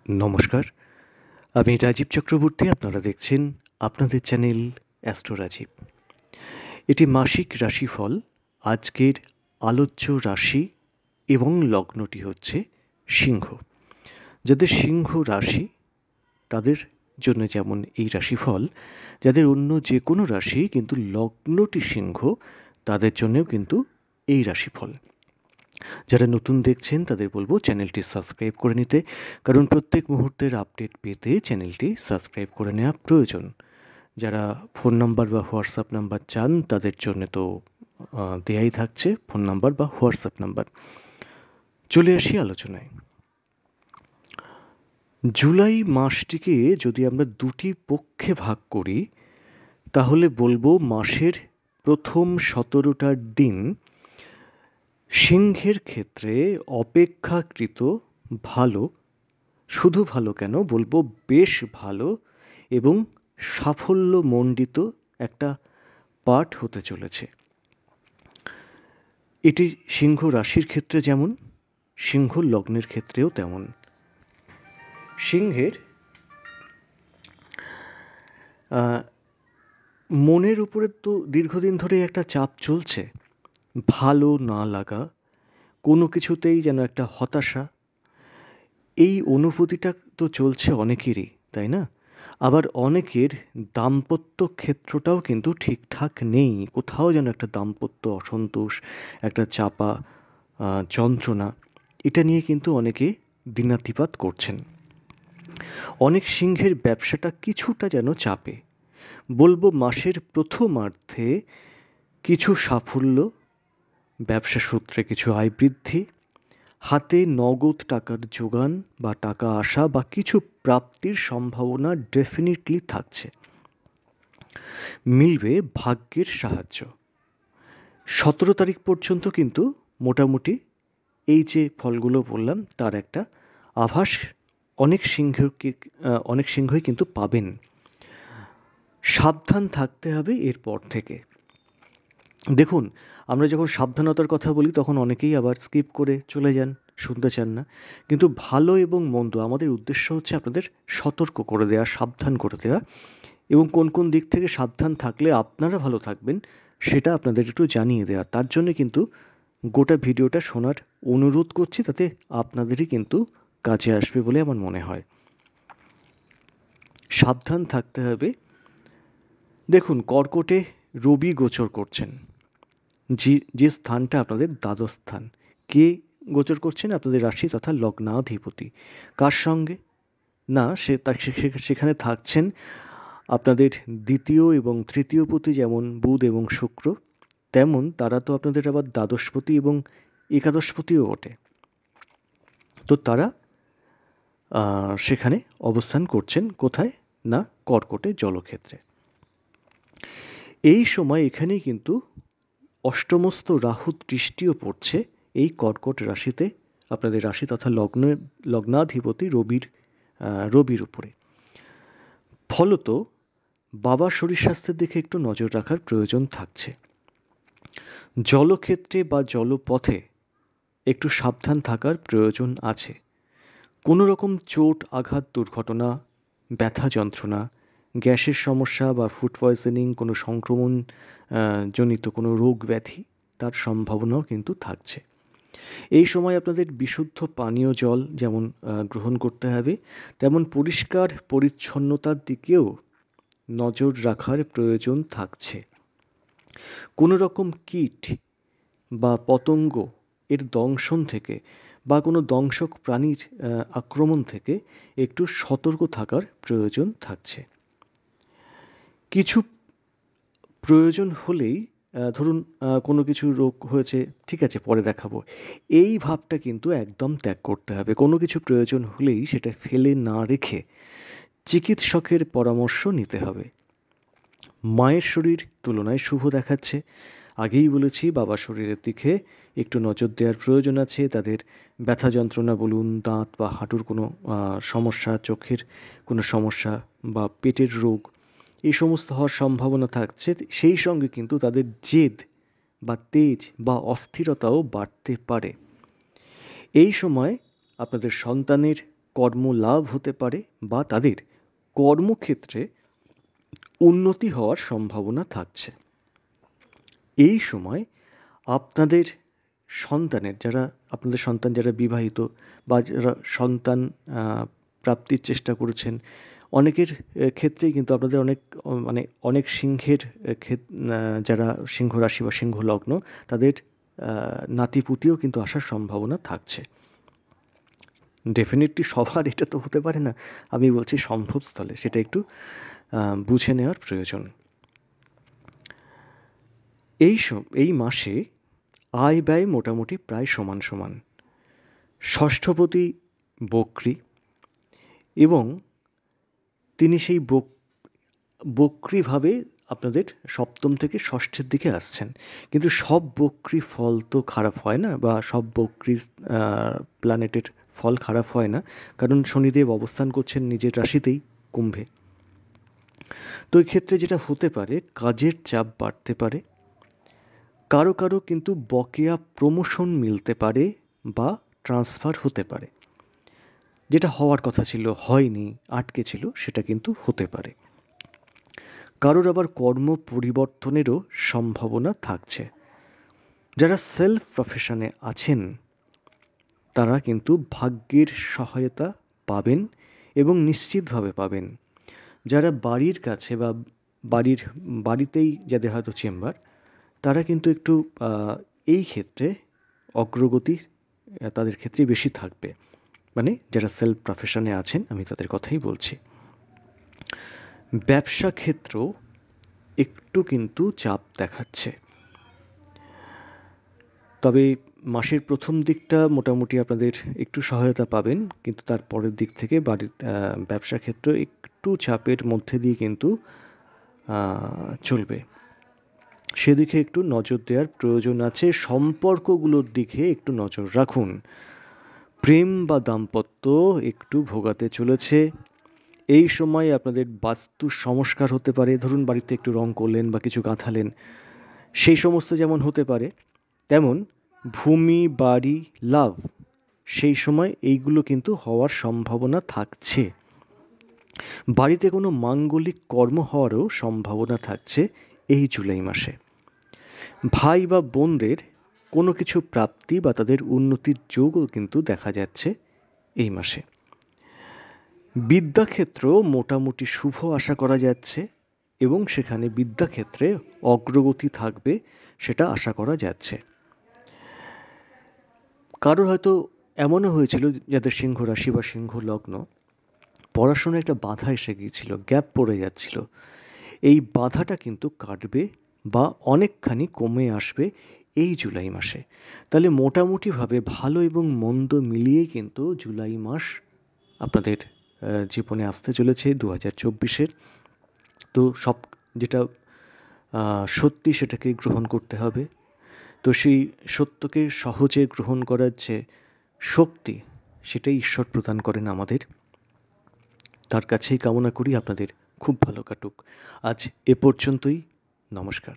নমস্কার, আমি রাজীব চক্রবর্তী। আপনারা দেখছেন আপনাদের চ্যানেল অ্যাস্ট্রো রাজীব। এটি মাসিক রাশিফল। আজকের আলোচ্য রাশি এবং লগ্নটি হচ্ছে সিংহ। যাদের সিংহ রাশি তাদের জন্য যেমন এই রাশিফল, যাদের অন্য যে কোনো রাশি কিন্তু লগ্নটি সিংহ তাদের জন্যেও কিন্তু এই রাশিফল। যারা নতুন দেখছেন তাদের বলবো চ্যানেলটি সাবস্ক্রাইব করে নিতে, কারণ প্রত্যেক মুহূর্তের আপডেট পেতে চ্যানেলটি সাবস্ক্রাইব করে নেওয়া প্রয়োজন। যারা ফোন নাম্বার বা হোয়াটসঅ্যাপ নাম্বার চান তাদের জন্য তো দেয়াই থাকছে ফোন নাম্বার বা হোয়াটসঅ্যাপ নাম্বার। চলে আসি আলোচনায়। জুলাই মাসটিকে যদি আমরা দুটি পক্ষে ভাগ করি তাহলে বলবো মাসের প্রথম 17টা দিন সিংহের ক্ষেত্রে অপেক্ষাকৃত ভালো। শুধু ভালো কেন বলবো, বেশ ভালো এবং সাফল্যমণ্ডিত একটা পাঠ হতে চলেছে। এটি সিংহ রাশির ক্ষেত্রে যেমন, সিংহ লগ্নের ক্ষেত্রেও তেমন। সিংহের মনের উপরে তো দীর্ঘদিন ধরে একটা চাপ চলছে, ভালো না লাগা, কোনো কিছুতেই যেন একটা হতাশা। এই অনুভূতিটা তো চলছে অনেকেরই, তাই না? আবার অনেকের দাম্পত্য ক্ষেত্রটাও কিন্তু ঠিকঠাক নেই। কোথাও যেন একটা দাম্পত্য অসন্তোষ, একটা চাপা যন্ত্রণা, এটা নিয়ে কিন্তু অনেকে দিনাতিপাত করছেন। অনেক সিংহের ব্যবসাটা কিছুটা যেন চাপে। বলবো মাসের প্রথমার্ধে কিছু সাফল্য, ব্যবসা সূত্রে কিছু আয় বৃদ্ধি, হাতে নগদ টাকার জোগান বা টাকা আসা বা কিছু প্রাপ্তির সম্ভাবনা ডেফিনিটলি থাকছে। মিলবে ভাগ্যের সাহায্য। 17 তারিখ পর্যন্ত কিন্তু মোটামুটি এই যে ফলগুলো বললাম তার একটা আভাস অনেক সিংহই কিন্তু পাবেন। সাবধান থাকতে হবে এরপর থেকে। দেখুন, আমরা যখন সাবধানতার কথা বলি তখন অনেকেই আবার স্কিপ করে চলে যান, শুনতে চান না। কিন্তু ভালো এবং মন্দ আমাদের উদ্দেশ্য হচ্ছে আপনাদের সতর্ক করে দেওয়া, সাবধান করে দেওয়া, এবং কোন কোন দিক থেকে সাবধান থাকলে আপনারা ভালো থাকবেন সেটা আপনাদের একটু জানিয়ে দেওয়া। তার জন্যে কিন্তু গোটা ভিডিওটা শোনার অনুরোধ করছি, তাতে আপনাদেরই কিন্তু কাজে আসবে বলে আমার মনে হয়। সাবধান থাকতে হবে। দেখুন, কর্কটে রবি গোচর করছেন, যে স্থানটা আপনাদের দ্বাদশ স্থান। কে গোচর করছেন? আপনাদের রাশি তথা লগ্নাধিপতি। কার সঙ্গে? না, সেখানে থাকছেন আপনাদের দ্বিতীয় এবং তৃতীয় পতি, যেমন বুধ এবং শুক্র, তেমন তারা তো আপনাদের আবার দ্বাদশপতি এবং একাদশপতিও বটে। তো তারা সেখানে অবস্থান করছেন কোথায়? না, কর্কটে জলক্ষেত্রে। এই সময় এখানেই কিন্তু অষ্টমস্ত রাহু দৃষ্টিও পড়ছে এই কর্কট রাশিতে, আপনাদের রাশি তথা লগ্নাধিপতি রবির উপরে। ফলত বাবার শরীর স্বাস্থ্যের দিকে একটু নজর রাখার প্রয়োজন থাকছে। জলক্ষেত্রে বা জলপথে একটু সাবধান থাকার প্রয়োজন আছে। কোনো রকম চোট আঘাত, দুর্ঘটনা, ব্যথা যন্ত্রণা, গ্যাসের সমস্যা বা ফুড পয়জনিং, কোনো সংক্রমণ জনিত কোনো রোগ ব্যাধি, তার সম্ভাবনাও কিন্তু থাকছে। এই সময় আপনাদের বিশুদ্ধ পানীয় জল যেমন গ্রহণ করতে হবে, তেমন পরিষ্কার পরিচ্ছন্নতার দিকেও নজর রাখার প্রয়োজন থাকছে। কোনো রকম কীট বা পতঙ্গ এর দংশন থেকে বা কোনো দংশক প্রাণীর আক্রমণ থেকে একটু সতর্ক থাকার প্রয়োজন থাকছে। কিছু প্রয়োজন হলেই, ধরুন কোনো কিছু রোগ হয়েছে, ঠিক আছে পরে দেখাবো, এই ভাবটা কিন্তু একদম ত্যাগ করতে হবে। কোনো কিছু প্রয়োজন হলেই সেটা ফেলে না রেখে চিকিৎসকের পরামর্শ নিতে হবে। মায়ের শরীর তুলনায় শুভ দেখাচ্ছে। আগেই বলেছি বাবার শরীরের দিকে একটু নজর দেওয়ার প্রয়োজন আছে। তাদের ব্যথা যন্ত্রণা বলুন, দাঁত বা হাঁটুর কোনো সমস্যা, চোখের কোনো সমস্যা বা পেটের রোগ, এই সমস্ত হওয়ার সম্ভাবনা থাকছে। সেই সঙ্গে কিন্তু তাদের জেদ বা তেজ বা অস্থিরতাও বাড়তে পারে। এই সময় আপনাদের সন্তানের কর্মলাভ হতে পারে বা তাদের কর্মক্ষেত্রে উন্নতি হওয়ার সম্ভাবনা থাকছে। এই সময় আপনাদের আপনাদের সন্তান যারা বিবাহিত বা যারা সন্তান প্রাপ্তির চেষ্টা করেছেন, অনেকের ক্ষেত্রেই কিন্তু আপনাদের অনেক সিংহের যারা সিংহ রাশি বা সিংহ লগ্ন, তাদের নাতিপুতিও কিন্তু আসার সম্ভাবনা থাকছে। ডেফিনেটলি সবার এটা তো হতে পারে না, আমি বলছি সম্ভবস্থলে সেটা একটু বুঝে নেওয়ার প্রয়োজন। এই মাসে আয় ব্যয় মোটামুটি প্রায় সমান সমান। ষষ্ঠপতি বক্রী এবং তিনি সেই বক্রীভাবে আপনাদের সপ্তম থেকে ষষ্ঠের দিকে আসছেন। কিন্তু সব বক্রী ফল তো খারাপ হয় না, বা সব বক্রী প্ল্যানেটের ফল খারাপ হয় না, কারণ শনিদেব অবস্থান করছেন নিজের রাশিতেই, কুম্ভে। তো এই ক্ষেত্রে যেটা হতে পারে, কাজের চাপ বাড়তে পারে, কারো কারো কিন্তু বকেয়া প্রমোশন মিলতে পারে বা ট্রান্সফার হতে পারে। যেটা হওয়ার কথা ছিল হয়নি, আটকে ছিল, সেটা কিন্তু হতে পারে। কারোর আবার কর্ম পরিবর্তনেরও সম্ভাবনা থাকছে। যারা সেলফ প্রফেশনে আছেন তারা কিন্তু ভাগ্যের সহায়তা পাবেন এবং নিশ্চিতভাবে পাবেন। যারা বাড়ির কাছে বা বাড়িতেই যাদের হয়তো চেম্বার, তারা কিন্তু একটু এই ক্ষেত্রে অগ্রগতি তাদের ক্ষেত্রে বেশি থাকবে। মানে যারা সেলফ প্রফেশনে আছেন, আমি তাদের কথাই বলছি। ব্যবসা ক্ষেত্র একটু কিন্তু চাপ দেখাচ্ছে, তবে মাসের প্রথম দিকটা মোটামুটি আপনাদের একটু সহায়তা পাবেন, কিন্তু তার পরের দিক থেকে ব্যবসা ক্ষেত্র একটু চাপের মধ্যে দিয়ে কিন্তু চলবে। সেদিকে একটু নজর দেওয়ার প্রয়োজন আছে। সম্পর্কগুলোর দিকে একটু নজর রাখুন। প্রেম বা দাম্পত্য একটু ভোগাতে চলেছে। এই সময় আপনাদের বাস্তু সংস্কার হতে পারে। ধরুন বাড়িতে একটু রং করলেন বা কিছু গাঁথালেন, সেই সমস্ত যেমন হতে পারে, তেমন ভূমি, বাড়ি, লাভ, সেই সময় এইগুলো কিন্তু হওয়ার সম্ভাবনা থাকছে। বাড়িতে কোনো মাঙ্গলিক কর্ম হওয়ারও সম্ভাবনা থাকছে এই জুলাই মাসে। ভাই বা বোনদের কোনো কিছু প্রাপ্তি বা তাদের উন্নতির যোগও কিন্তু দেখা যাচ্ছে এই মাসে। বিদ্যাক্ষেত্র মোটামুটি শুভ আশা করা যাচ্ছে এবং সেখানে বিদ্যাক্ষেত্রে অগ্রগতি থাকবে, সেটা আশা করা যাচ্ছে। কারোর হয়তো এমনও হয়েছিল যাদের সিংহ রাশি বা সিংহ লগ্ন, পড়াশোনায় একটা বাধা এসে গিয়েছিল, গ্যাপ পড়ে যাচ্ছিল, এই বাধাটা কিন্তু কাটবে বা অনেকখানি কমে আসবে এই জুলাই মাসে। তাহলে মোটামুটিভাবে ভালো এবং মন্দ মিলিয়েই কিন্তু জুলাই মাস আপনাদের জীবনে আসতে চলেছে 2024-এর। তো যেটা সত্যি সেটাকে গ্রহণ করতে হবে। তো সেই সত্যকে সহজে গ্রহণ করার যে শক্তি, সেটাই ঈশ্বর প্রদান করেন আমাদের। তার কাছেই কামনা করি আপনাদের খুব ভালো কাটুক। আজ এ পর্যন্তই। নমস্কার।